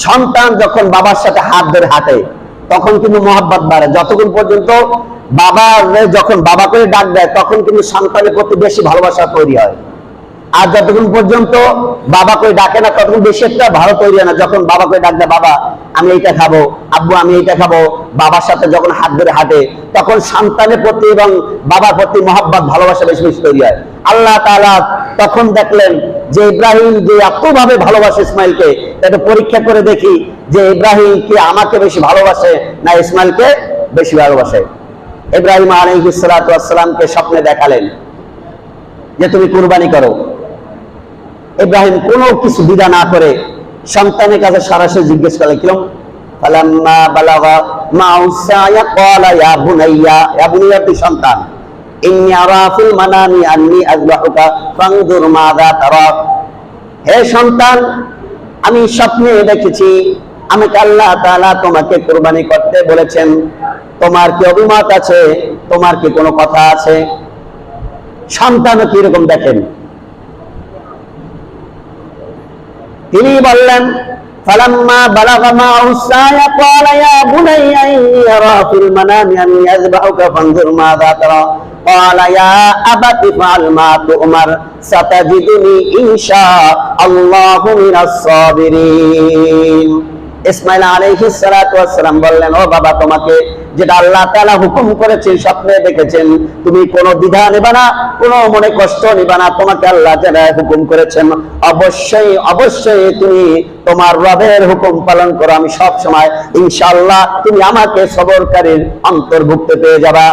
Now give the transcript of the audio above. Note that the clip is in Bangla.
সন্তান যখন বাবার সাথে হাত ধরে হাঁটে তখন কিন্তু মহব্বত বাড়ে। যতক্ষণ পর্যন্ত যখন বাবা করে ডাক দেয় তখন কিন্তু সন্তানের প্রতি বেশি ভালোবাসা তৈরি হয়। আর যতক্ষণ পর্যন্ত বাবা করে ডাকে না ততক্ষণ বেশি একটা ভালো তৈরি হয় না। যখন বাবা করে ডাক দেয়, বাবা আমি এইটা খাবো, আব্বু আমি এইটা খাবো, বাবার সাথে যখন হাত ধরে হাঁটে তখন সন্তানের প্রতি এবং বাবার প্রতি মহব্বত ভালোবাসা বেশি বেশি তৈরি হয়। আল্লাহ তাআলা তখন দেখলেন যে ইব্রাহিম যে এতভাবে ভালোবাসে ইসমাইলকে, এটা পরীক্ষা করে দেখি যে ইব্রাহিম কি আমাকে বেশি ভালোবাসে না ইসমাইলকে বেশি ভালোবাসে। ইব্রাহিম আলাইহিস সালাতু ওয়াস সালামকে স্বপ্নে দেখালেন যে তুমি কুরবানি করো। ইব্রাহিম কোনো কিছু দ্বিধা না করে সন্তানের কাছে সরাসরি জিজ্ঞেস করলেন, কিরম? ফালাম্মা বালাগা মা'আ সা'য়া ক্বালা ইয়া বুনাইয়া, ইয়া বুনাইয়া তুই সন্তান, ইন্নী আরা ফিল মানামি আন্নী আযবাহুকা ফানজুর মাযা তারা, হে সন্তান আমি স্বপ্নে দেখেছি আমাকে আল্লাহ তাআলা তোমাকে কুরবানি করতে বলেছেন, তোমার কি অভিমত আছে, তোমার কি কোনো কথা আছে? সন্তানও কি রকম দেখেন, তিনি বললেন ফালাম্মা বালাগা মা'আ সা'য়া ক্বালা ইয়া বুনাইয়া ইন্নী আরা ফিল মানামি আন্নী আযবাহুকা ফানজুর মাযা তারা ক্বালা ইয়া আবাতি ফা'আল মা তু'মার সাতাজিদুনি ইনশাআল্লাহু মিনাস সাবিরিন। ইসমাইল আলাইহিস সালাতু ওয়াস সালাম বললেন, ও বাবা, তোমাকে যেটা আল্লাহ তাআলা হুকুম করেছেন, স্বপ্নে দেখেছেন, তুমি কোনো দ্বিধা নেবে না, কোনো মনে কষ্ট নেবে না। তোমাকে আল্লাহ যারা হুকুম করেছেন অবশ্যই অবশ্যই তুমি তোমার রবের হুকুম পালন করো, আমি সব সময় ইনশাআল্লাহ তুমি আমাকে সবরকারীর অন্তর্ভুক্ত পেয়ে যাবা।